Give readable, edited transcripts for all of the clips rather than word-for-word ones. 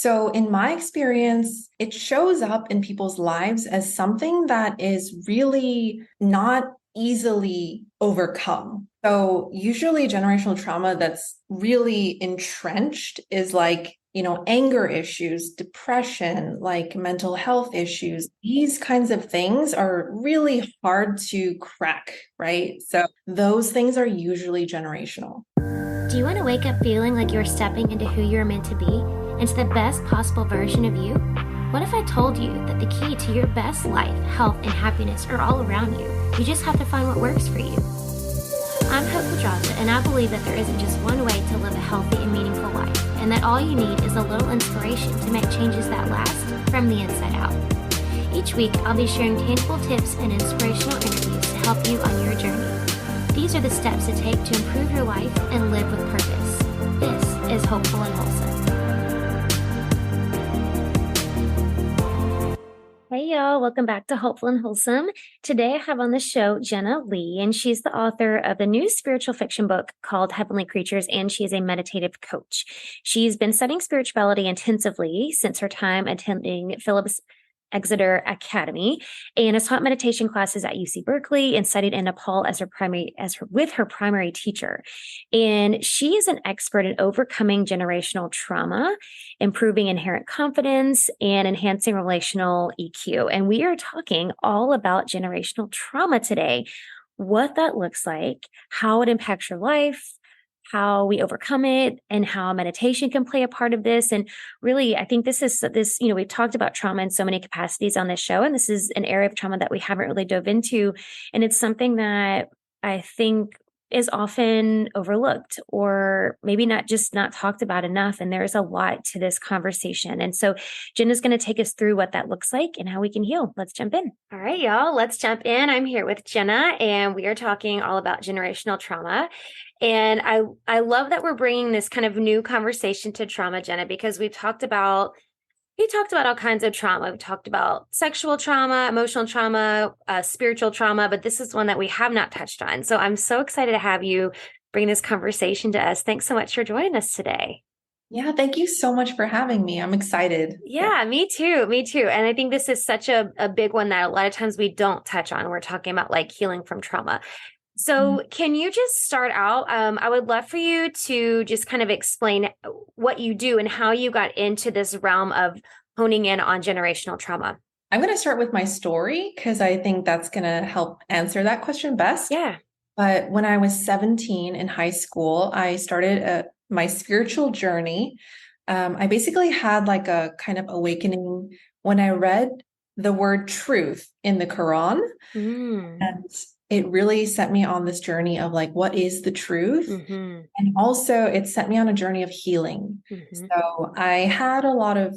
So, in my experience, it shows up in people's lives as something that is really not easily overcome. So, usually, generational trauma that's really entrenched is like, anger issues, depression, like mental health issues. These kinds of things are really hard to crack, right? So, those things are usually generational. Do you want to wake up feeling like you're stepping into who you're meant to be, into the best possible version of you? What if I told you that the key to your best life, health, and happiness are all around you? You just have to find what works for you. I'm Hopeful Jasa, and I believe that there isn't just one way to live a healthy and meaningful life, and that all you need is a little inspiration to make changes that last from the inside out. Each week, I'll be sharing tangible tips and inspirational interviews to help you on your journey. These are the steps to take to improve your life and live with purpose. This is Hopeful and Wholesome. Hey y'all, welcome back to Hopeful and Wholesome. Today I have on the show Jenna Lee, and she's the author of the new spiritual fiction book called Heavenly Creatures, and she is a meditative coach. She's been studying spirituality intensively since her time attending Phillips Exeter Academy, and has taught meditation classes at UC Berkeley and studied in Nepal with her primary teacher. And she is an expert in overcoming generational trauma, improving inherent confidence, and enhancing relational EQ. And we are talking all about generational trauma today, what that looks like, how it impacts your life, how we overcome it, and how meditation can play a part of this. And really, I think we've talked about trauma in so many capacities on this show, and this is an area of trauma that we haven't really dove into. And it's something that I think is often overlooked, or maybe not talked about enough. And there's a lot to this conversation. And so Jenna's going to take us through what that looks like and how we can heal. Let's jump in. All right, y'all, let's jump in. I'm here with Jenna, and we are talking all about generational trauma. And I love that we're bringing this kind of new conversation to trauma, Jenna, because we talked about all kinds of trauma. We talked about sexual trauma, emotional trauma, spiritual trauma, but this is one that we have not touched on. So I'm so excited to have you bring this conversation to us. Thanks so much for joining us today. Yeah, thank you so much for having me. I'm excited. Yeah, me too. Me too. And I think this is such a big one that a lot of times we don't touch on. We're talking about like healing from trauma. So can you just start out? I would love for you to just kind of explain what you do and how you got into this realm of honing in on generational trauma. I'm going to start with my story because I think that's going to help answer that question best. Yeah. But when I was 17 in high school, I started my spiritual journey. I basically had like a kind of awakening when I read the word truth in the Quran. And it really set me on this journey of like, what is the truth? And also it set me on a journey of healing. So I had a lot of,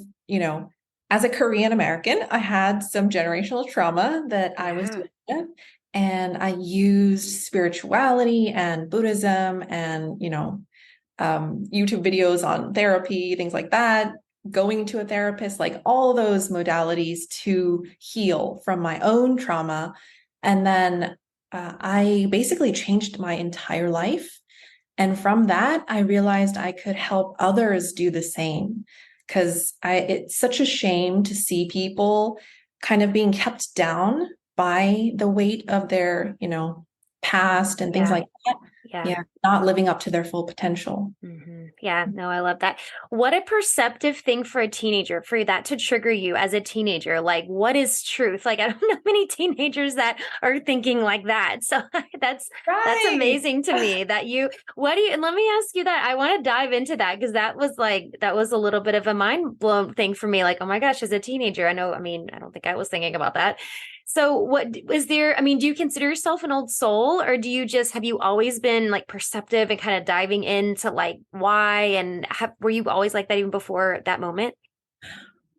as a Korean American, I had some generational trauma that I was dealing with. And I used spirituality and Buddhism and, YouTube videos on therapy, things like that, going to a therapist, like all those modalities to heal from my own trauma. And then I basically changed my entire life. And from that, I realized I could help others do the same, because it's such a shame to see people kind of being kept down by the weight of their, past and things like that. Yeah. Not living up to their full potential. Yeah, no, I love that. What a perceptive thing for a teenager, for that to trigger you as a teenager. Like, what is truth? Like, I don't know many teenagers that are thinking like that. So that's amazing to me that and let me ask you that. I want to dive into that because that was a little bit of a mind blown thing for me. Like, oh my gosh, as a teenager, I don't think I was thinking about that. So what was there, do you consider yourself an old soul, or have you always been like perceptive and kind of diving into like why, and were you always like that even before that moment?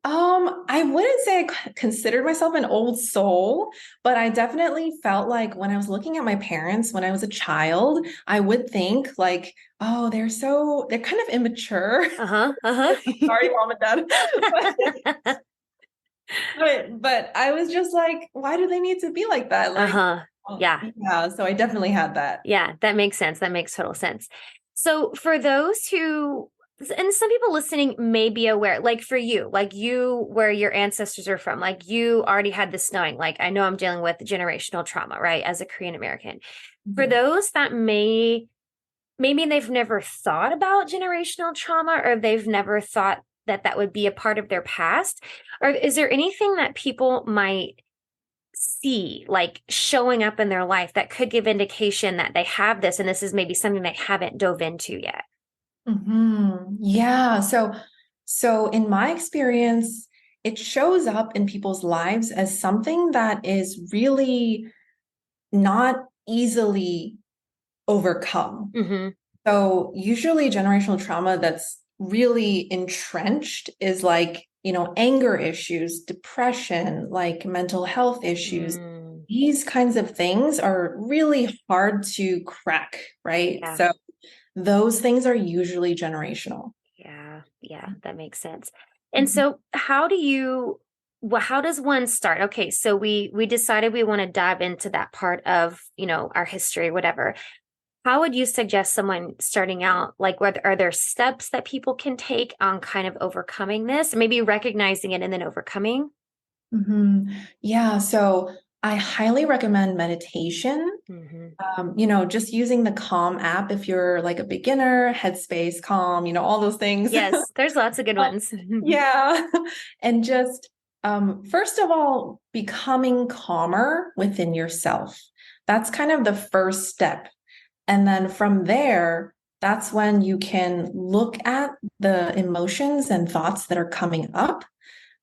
I wouldn't say I considered myself an old soul, but I definitely felt like when I was looking at my parents when I was a child, I would think like, oh, they're kind of immature. Sorry, mom and dad. But I was just like, why do they need to be like that? Like, yeah. So I definitely had that. Yeah, that makes sense. That makes total sense. So for those who and some people listening may be aware, like for you, like you, where your ancestors are from, like you already had this knowing, like I know I'm dealing with generational trauma, right? As a Korean American. For Mhm. those that maybe they've never thought about generational trauma, or they've never thought that that would be a part of their past, or is there anything that people might see like showing up in their life that could give indication that they have this and this is maybe something they haven't dove into yet? Yeah. So in my experience, it shows up in people's lives as something that is really not easily overcome. Mm-hmm. So usually generational trauma that's really entrenched is like, anger issues, depression, like mental health issues. Mm, These kinds of things are really hard to crack, right? yeah. So those things are usually generational. Yeah, yeah, that makes sense. And so how does one start? Okay, so we decided we want to dive into that part of, our history, whatever. How would you suggest someone starting out? Like, whether are there steps that people can take on kind of overcoming this, maybe recognizing it and then overcoming? hmm Yeah, so I highly recommend meditation. Hmm. Just using the Calm app if you're like a beginner, Headspace, Calm, all those things. Yes, there's lots of good ones. Yeah. And just first of all, becoming calmer within yourself. That's kind of the first step. And then from there, that's when you can look at the emotions and thoughts that are coming up.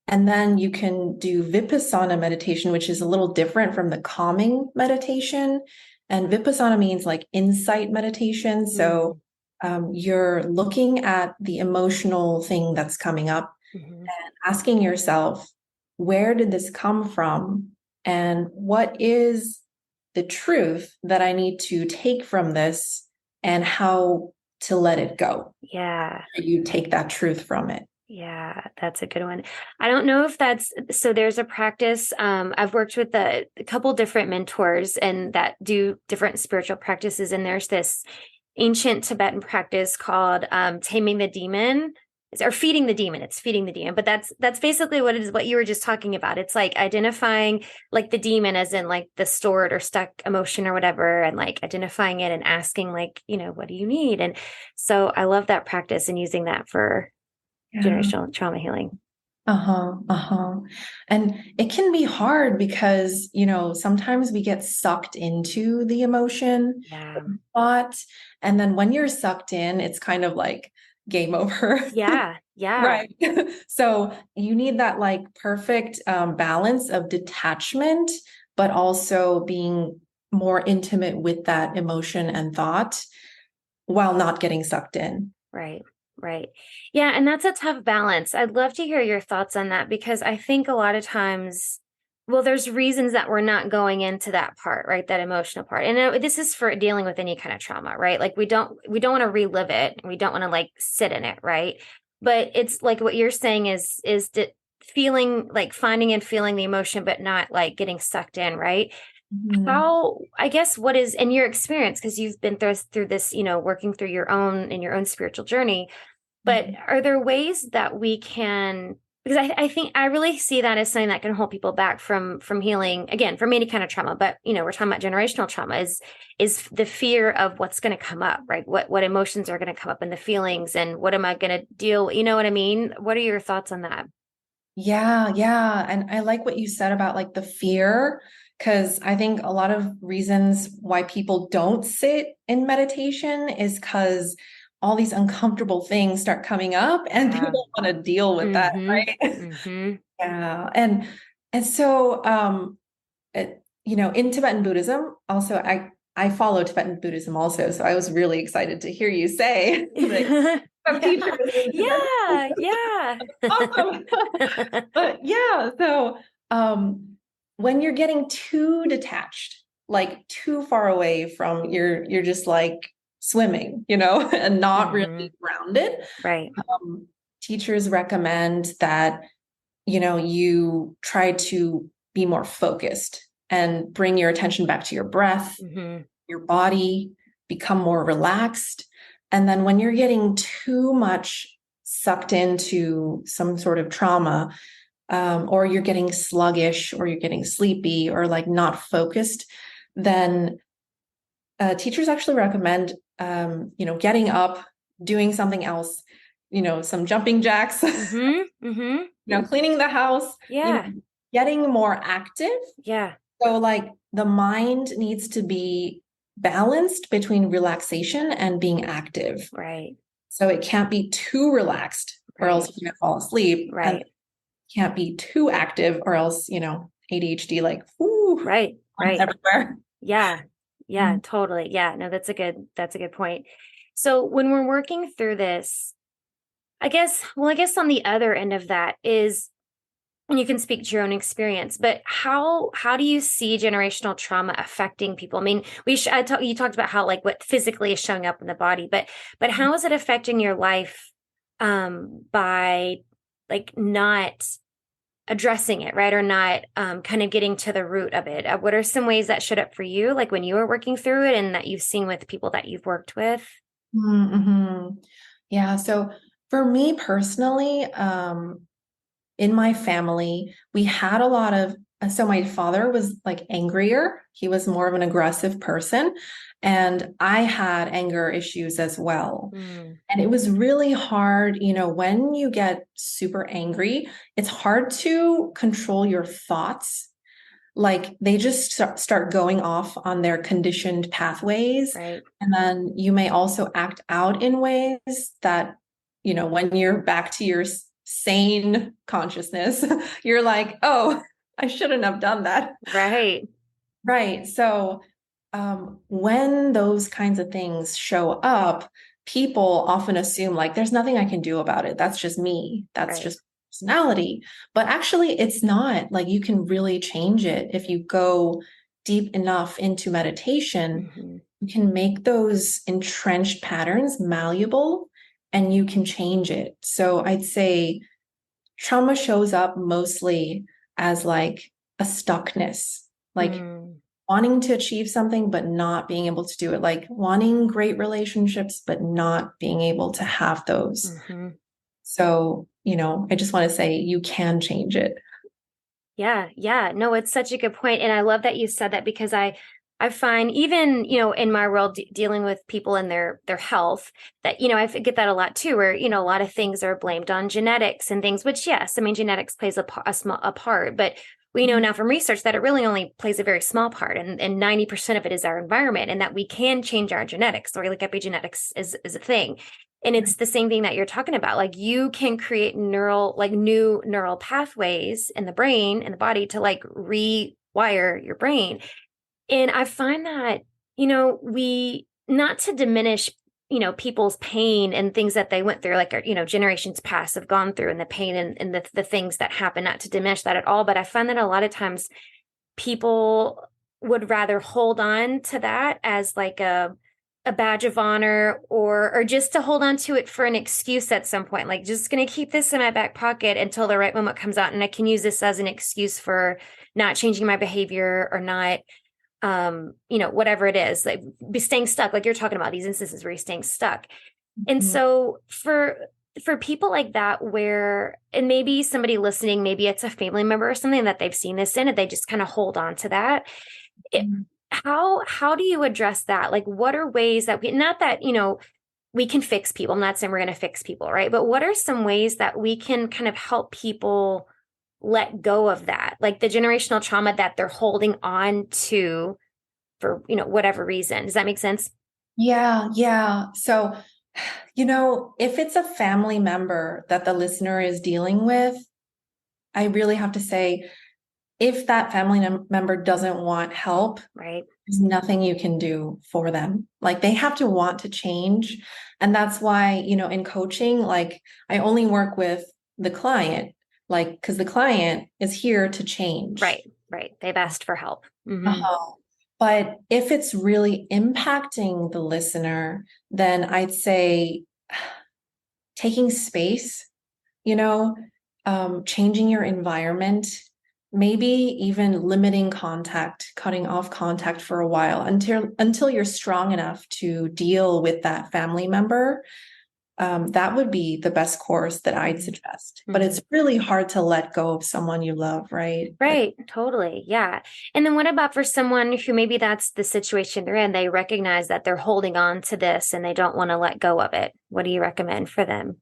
And then you can do Vipassana meditation, which is a little different from the calming meditation. And Vipassana means like insight meditation. So Mm, you're looking at the emotional thing that's coming up mhm. and asking yourself, where did this come from? And what is the truth that I need to take from this and how to let it go? Yeah. You take that truth from it. Yeah, that's a good one. I don't know if that's so there's a practice. I've worked with a couple different mentors and that do different spiritual practices, and there's this ancient Tibetan practice called taming the demon or feeding the demon. It's feeding the demon, but that's basically what it is, what you were just talking about. It's like identifying like the demon as in like the stored or stuck emotion or whatever, and like identifying it and asking like, what do you need? And so I love that practice and using that for Yeah. generational trauma healing. Uh-huh, uh-huh. And it can be hard because, sometimes we get sucked into the emotion, Yeah. thought, and then when you're sucked in, it's kind of like game over. Yeah. Yeah. Right. So you need that like perfect balance of detachment, but also being more intimate with that emotion and thought while not getting sucked in. Right. Right. Yeah. And that's a tough balance. I'd love to hear your thoughts on that because I think a lot of times, well, there's reasons that we're not going into that part, right? That emotional part. And this is for dealing with any kind of trauma, right? Like we don't want to relive it. We don't want to like sit in it, right? But it's like what you're saying feeling like finding and feeling the emotion, but not like getting sucked in, right? Mhm. How, I guess, what is in your experience, because you've been through this, working through your own spiritual journey, but are there ways that we can, because I think I really see that as something that can hold people back from healing, again, from any kind of trauma, but we're talking about generational trauma is the fear of what's going to come up, right? What emotions are going to come up and the feelings and what am I going to deal, you know what I mean? What are your thoughts on that? Yeah, yeah. And I like what you said about like the fear, because I think a lot of reasons why people don't sit in meditation is because all these uncomfortable things start coming up and they Yeah. don't want to deal with that, Mm-hmm. right? Mm-hmm. Yeah. And so in Tibetan Buddhism, also I follow Tibetan Buddhism also. So I was really excited to hear you say that some Yeah. teachers in Tibetan. Yeah. Yeah. Awesome. But yeah, so when you're getting too detached, like too far away from you're just like swimming, and not Hmm. really grounded. Right. Teachers recommend that, you try to be more focused and bring your attention back to your breath, Hmm. your body, become more relaxed. And then when you're getting too much sucked into some sort of trauma, or you're getting sluggish, or you're getting sleepy, or like not focused, then teachers actually recommend, getting up, doing something else, some jumping jacks, cleaning the house, Yeah. getting more active. Yeah. So like the mind needs to be balanced between relaxation and being active. Right. So it can't be too relaxed or else you're gonna fall asleep. Right. And can't be too active or else, ADHD, like, whoo, Right. everywhere. Yeah. Yeah, totally. Yeah. No, that's a good point. So when we're working through this, I guess on the other end of that is, and you can speak to your own experience, but how do you see generational trauma affecting people? I mean, you talked about how like what physically is showing up in the body, but how is it affecting your life by like not addressing it, right? Or not kind of getting to the root of it. What are some ways that showed up for you, like when you were working through it and that you've seen with people that you've worked with? Mm-hmm. Yeah. So for me personally, in my family, we had a lot of, so my father was like angrier. He was more of an aggressive person. And I had anger issues as well. And it was really hard, when you get super angry, it's hard to control your thoughts. Like they just start going off on their conditioned pathways. Right. And then you may also act out in ways that, when you're back to your sane consciousness, you're like, oh, I shouldn't have done that. Right. Right. So when those kinds of things show up, people often assume like there's nothing I can do about it. That's just me. That's just personality. But actually, it's not. Like you can really change it if you go deep enough into meditation. You can make those entrenched patterns malleable and you can change it. So I'd say trauma shows up mostly as like a stuckness, like wanting to achieve something, but not being able to do it, like wanting great relationships, but not being able to have those. So, I just want to say you can change it. Yeah. Yeah. No, it's such a good point. And I love that you said that because I find even, in my world dealing with people and their health that, I get that a lot too, where, a lot of things are blamed on genetics and things, which yes, I mean, genetics plays a part, but we know now from research that it really only plays a very small part and 90% of it is our environment and that we can change our genetics. So like epigenetics is a thing. And it's the same thing that you're talking about. Like you can create new neural pathways in the brain and the body to like rewire your brain. And I find that, we not to diminish, people's pain and things that they went through, like, generations past have gone through and the pain and the things that happen, not to diminish that at all. But I find that a lot of times people would rather hold on to that as like a badge of honor or just to hold on to it for an excuse at some point, like just going to keep this in my back pocket until the right moment comes out. And I can use this as an excuse for not changing my behavior or not, whatever it is, like be staying stuck, like you're talking about these instances where you're staying stuck. And so for people like that, where, and maybe somebody listening, maybe it's a family member or something that they've seen this in and they just kind of hold on to that. How do you address that? Like, what are ways that not that, we can fix people. I'm not saying we're going to fix people, right? But what are some ways that we can kind of help people let go of that, like the generational trauma that they're holding on to for, whatever reason? Does that make sense? Yeah. Yeah. So, if it's a family member that the listener is dealing with, I really have to say, if that family member doesn't want help, Right. there's nothing you can do for them. Like they have to want to change. And that's why, in coaching, like I only work with the client, like, because the client is here to change. Right. They've asked for help. But if it's really impacting the listener, then I'd say taking space, changing your environment, maybe even limiting contact, cutting off contact for a while until you're strong enough to deal with that family member. that would be the best course that I'd suggest. But it's really hard to let go of someone you love, right? Right. Totally. Yeah. And then what about for someone who maybe that's the situation they're in? They recognize that they're holding on to this and they don't want to let go of it. What do you recommend for them?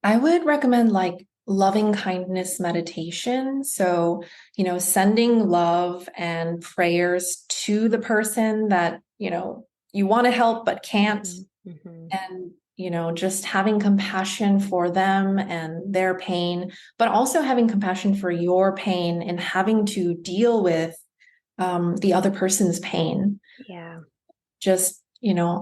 I would recommend like loving kindness meditation. So, sending love and prayers to the person that, you want to help but can't. And, just having compassion for them and their pain, but also having compassion for your pain and having to deal with the other person's pain. Yeah. Just,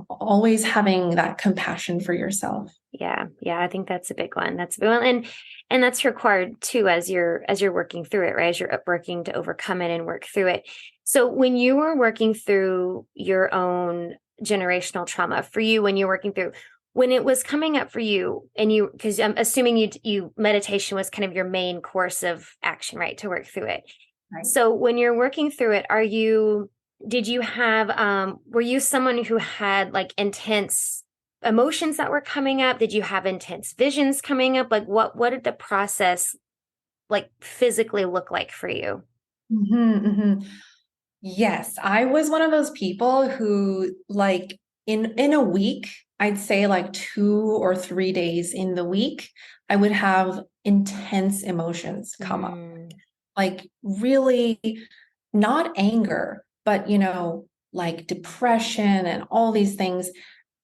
always having that compassion for yourself. Yeah. Yeah. I think that's a big one. That's a big one. And that's required too as you're working through it, right? As you're working to overcome it and work through it. So when you were working through your own generational trauma for you, when it was coming up for you and because I'm assuming you meditation was kind of your main course of action, right? To work through it. Right. So when you're working through it, did you have, were you someone who had like intense emotions that were coming up? Did you have intense visions coming up? Like what did the process like physically look like for you? Yes, I was one of those people who like in a week, I'd say like 2 or 3 days in the week, I would have intense emotions come up. Like really not anger, but like depression and all these things.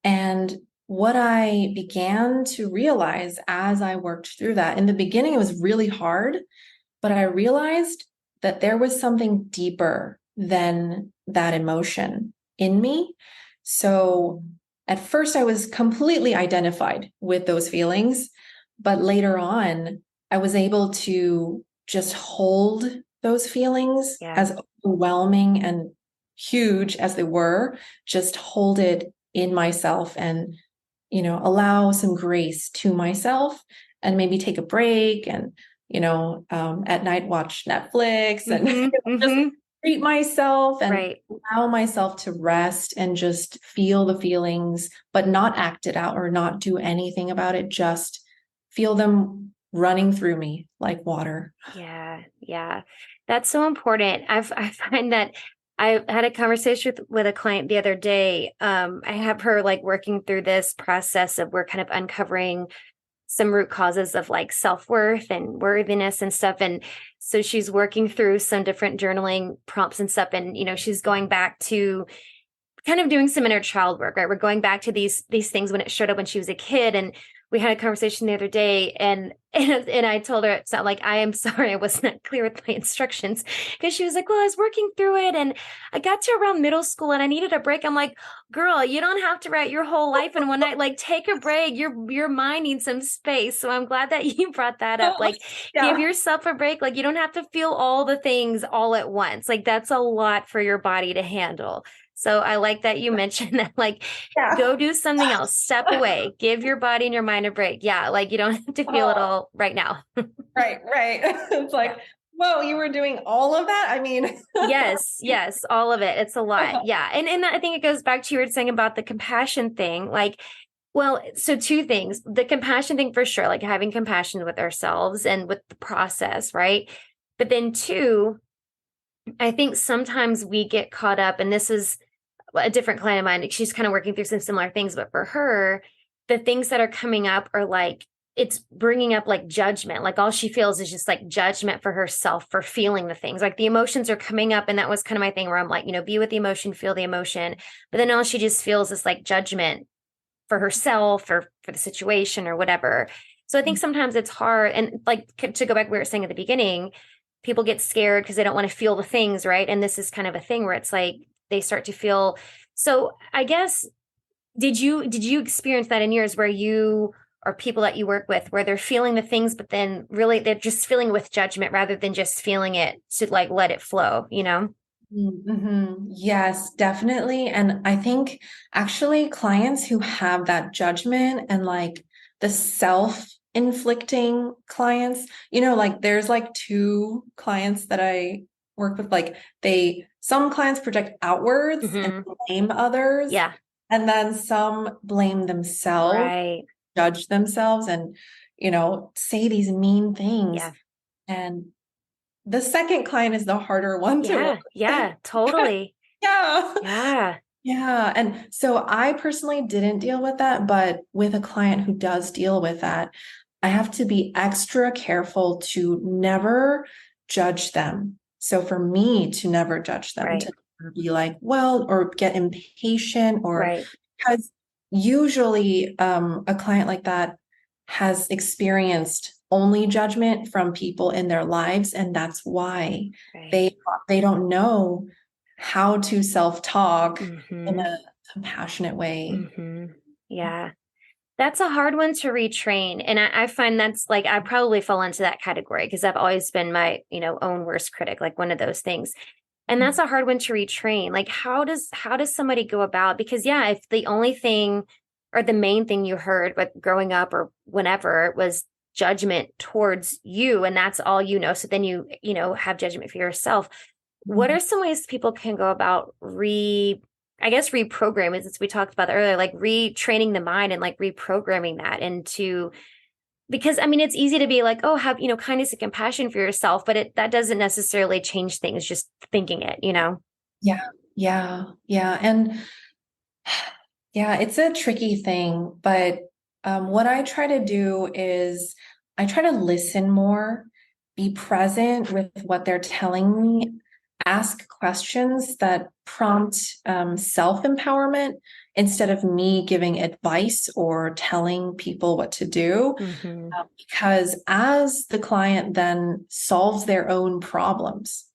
And what I began to realize as I worked through that, in the beginning, it was really hard, but I realized that there was something deeper than that emotion in me. So at first, I was completely identified with those feelings, but later on, I was able to just hold those feelings as overwhelming and huge as they were, just hold it in myself and, allow some grace to myself and maybe take a break and, at night watch Netflix and just treat myself and allow myself to rest and just feel the feelings, but not act it out or not do anything about it. Just feel them running through me like water. Yeah. Yeah. That's so important. I find that I had a conversation with a client the other day. I have her like working through this process of we're kind of uncovering some root causes of like self-worth and worthiness and stuff. And so she's working through some different journaling prompts and stuff. And, she's going back to kind of doing some inner child work, right? We're going back to these things when it showed up when she was a kid. And we had a conversation the other day and I told her, it's not like, I am sorry, I was not clear with my instructions, because she was like, well, I was working through it and I got to around middle school and I needed a break. I'm like, girl, you don't have to write your whole life in one night. Like, take a break. Your mind needs some space. So I'm glad that you brought that up. Like, give yourself a break. Like, you don't have to feel all the things all at once. Like, that's a lot for your body to handle. So I like that you mentioned that, like, go do something else, step away, give your body and your mind a break. Yeah. Like, you don't have to feel it all right now. Right. It's like, whoa, you were doing all of that? I mean, yes, all of it. It's a lot. Yeah. And I think it goes back to you were saying about the compassion thing. Like, well, so two things, the compassion thing for sure, like having compassion with ourselves and with the process, right? But then two, I think sometimes we get caught up, and this is a different client of mine. She's kind of working through some similar things, but for her, the things that are coming up are like, it's bringing up like judgment. Like all she feels is just like judgment for herself for feeling the things. Like the emotions are coming up. And that was kind of my thing where I'm like, be with the emotion, feel the emotion. But then all she just feels is like judgment for herself or for the situation or whatever. So I think sometimes it's hard. And like to go back, we were saying at the beginning, people get scared because they don't want to feel the things, right? And this is kind of a thing where it's like they start to feel. So I guess, did you experience that in yours where you or people that you work with where they're feeling the things, but then really they're just feeling with judgment rather than just feeling it to like let it flow, Yes, definitely. And I think actually clients who have that judgment and like the self-inflicting clients, like there's like two clients that I work with, like some clients project outwards and blame others. Yeah. And then some blame themselves, Right. judge themselves, and, say these mean things. Yeah. And the second client is the harder one to work Yeah. Yeah. with. Totally. Yeah. Yeah. Yeah. And so I personally didn't deal with that, but with a client who does deal with that, I have to be extra careful to never judge them. So for me to never judge them, Right. to never be like, well, or get impatient, or Right. because usually a client like that has experienced only judgment from people in their lives, and that's why Right. they don't know how to self-talk in Mm-hmm. a compassionate way. Mm-hmm. Yeah. That's a hard one to retrain. And I find that's like, I probably fall into that category because I've always been my, own worst critic, like one of those things. And that's a hard one to retrain. Like, how does somebody go about? Because yeah, if the only thing or the main thing you heard, but growing up or whenever was judgment towards you, and that's all so then have judgment for yourself. What Mhm. are some ways people can go about I guess reprogram, as we talked about earlier, like retraining the mind and like reprogramming that into, because I mean it's easy to be like, oh, have kindness and compassion for yourself, but that doesn't necessarily change things just thinking it. Yeah, yeah, yeah. And yeah, it's a tricky thing, but what I try to do is I try to listen more, be present with what they're telling me, ask questions that prompt self-empowerment instead of me giving advice or telling people what to do. Mm-hmm. Because as the client then solves their own problems,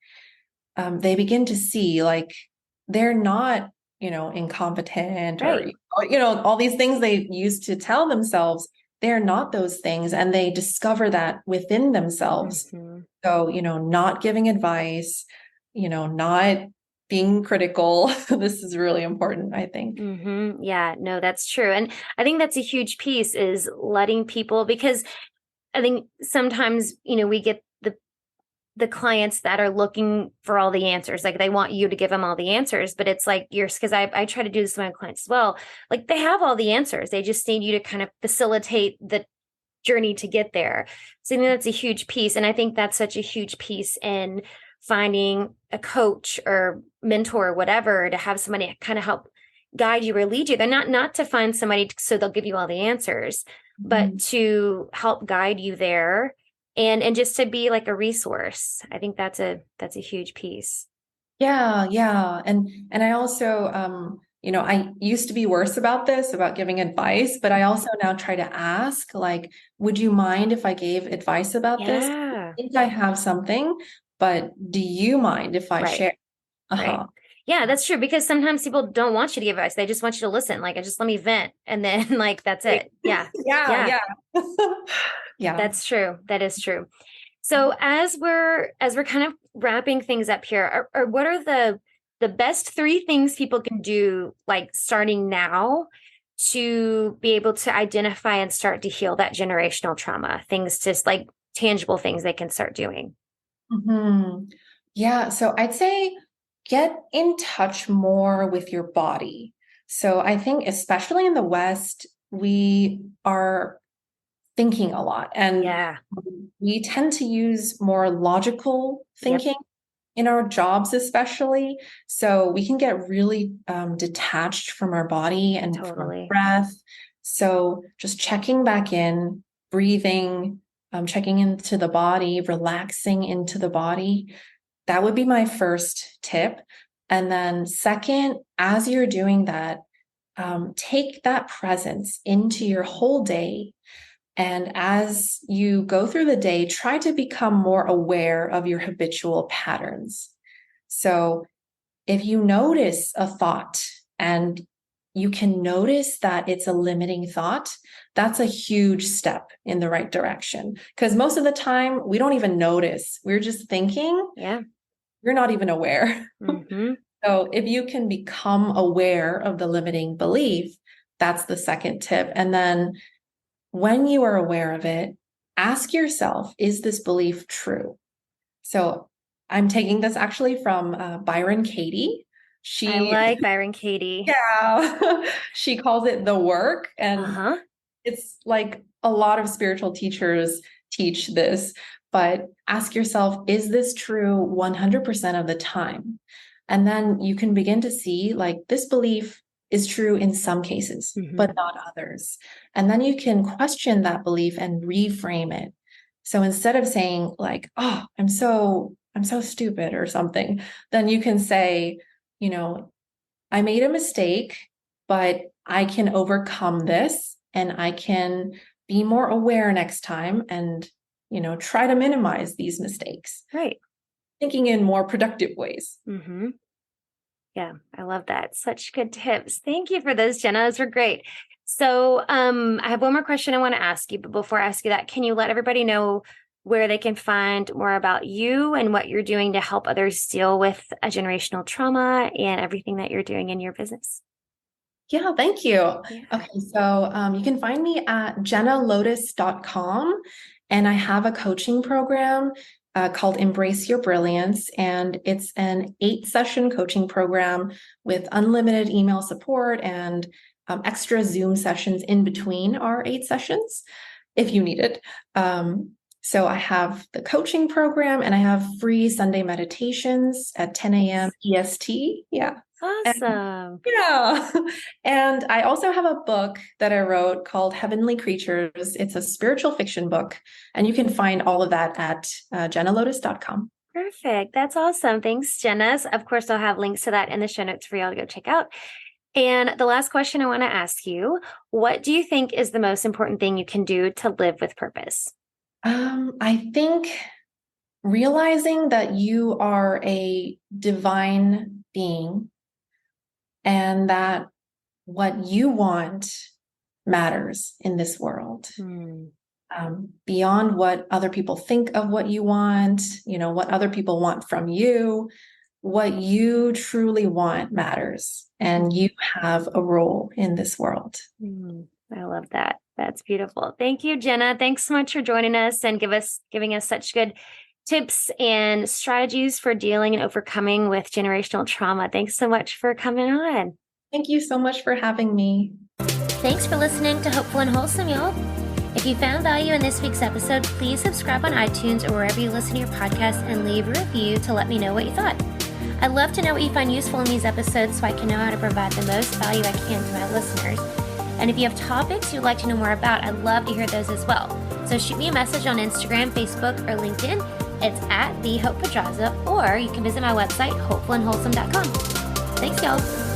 they begin to see like they're not, incompetent, or, Right. all these things they used to tell themselves. They're not those things. And they discover that within themselves. Mm-hmm. So, not giving advice, not being critical. This is really important, I think. Mm-hmm. Yeah, no, that's true. And I think that's a huge piece is letting people, because I think sometimes, we get the clients that are looking for all the answers. Like they want you to give them all the answers, but it's like because I try to do this with my clients as well. Like they have all the answers. They just need you to kind of facilitate the journey to get there. So I think that's a huge piece. And I think that's such a huge piece in finding a coach or mentor or whatever to have somebody kind of help guide you or lead you. They're not to find somebody so they'll give you all the answers, but Mhm. to help guide you there and just to be like a resource. I think that's a huge piece. Yeah, yeah. And I also I used to be worse about this, about giving advice, but I also now try to ask, like, would you mind if I gave advice about this? I Yeah. think I have something, but do you mind if I Right. share? Right. Uh-huh. Yeah, that's true because sometimes people don't want you to give advice. They just want you to listen. Like, just let me vent and then like that's it. Yeah. Yeah, Yeah, yeah. Yeah. that's true. That is true. So as we're kind of wrapping things up here, what are the best three things people can do like starting now to be able to identify and start to heal that generational trauma? Things just like tangible things they can start doing. Mhm. Yeah, so I'd say get in touch more with your body. So I think especially in the West, we are thinking a lot, and Yeah. we tend to use more logical Yep. thinking in our jobs, especially. So we can get really detached from our body and from our Totally. breath. So just checking back in, breathing, checking into the body, relaxing into the body. That would be my first tip. And then, second, as you're doing that, take that presence into your whole day. And as you go through the day, try to become more aware of your habitual patterns. So if you notice a thought and you can notice that it's a limiting thought, that's a huge step in the right direction. Because most of the time, we don't even notice. We're just thinking, Yeah. you're not even aware. Mm-hmm. So if you can become aware of the limiting belief, that's the second tip. And then when you are aware of it, ask yourself, is this belief true? So I'm taking this actually from Byron Katie. I like Byron Katie. Yeah, she calls it the work. And Uh-huh. it's like a lot of spiritual teachers teach this, but ask yourself, is this true 100% of the time? And then you can begin to see like this belief is true in some cases, but not others. And then you can question that belief and reframe it. So instead of saying like, oh, I'm so stupid or something, then you can say, you know, I made a mistake, but I can overcome this and I can be more aware next time and, you know, try to minimize these mistakes. Right. Thinking in more productive ways. Yeah, I love that. Such good tips. Thank you for those, Jenna. Those were great. So I have one more question I want to ask you, but before I ask you that, can you let everybody know where they can find more about you and what you're doing to help others deal with a generational trauma and everything that you're doing in your business? Yeah, thank you. Yeah. Okay, so you can find me at jennalotus.com, and I have a coaching program called Embrace Your Brilliance, and it's an 8-session coaching program with unlimited email support and extra Zoom sessions in between our 8 sessions if you need it. So I have the coaching program and I have free Sunday meditations at 10 a.m. EST. Yeah. Awesome. Yeah. And I also have a book that I wrote called Heavenly Creatures. It's a spiritual fiction book, and you can find all of that at jennalotus.com. Perfect. That's awesome. Thanks, Jenna. Of course, I'll have links to that in the show notes for y'all to go check out. And the last question I want to ask you, what do you think is the most important thing you can do to live with purpose? I think realizing that you are a divine being and that what you want matters in this world. Beyond what other people think of what you want, you know, what other people want from you, what you truly want matters, and you have a role in this world. I love that. That's beautiful. Thank you, Jenna. Thanks so much for joining us and giving us such good tips and strategies for dealing and overcoming with generational trauma. Thanks so much for coming on. Thank you so much for having me. Thanks for listening to Hopeful and Wholesome, y'all. If you found value in this week's episode, please subscribe on iTunes or wherever you listen to your podcast and leave a review to let me know what you thought. I'd love to know what you find useful in these episodes so I can know how to provide the most value I can to my listeners. And if you have topics you'd like to know more about, I'd love to hear those as well. So shoot me a message on Instagram, Facebook, or LinkedIn. It's at TheHopePedraza, or you can visit my website, hopefulandwholesome.com. Thanks, y'all.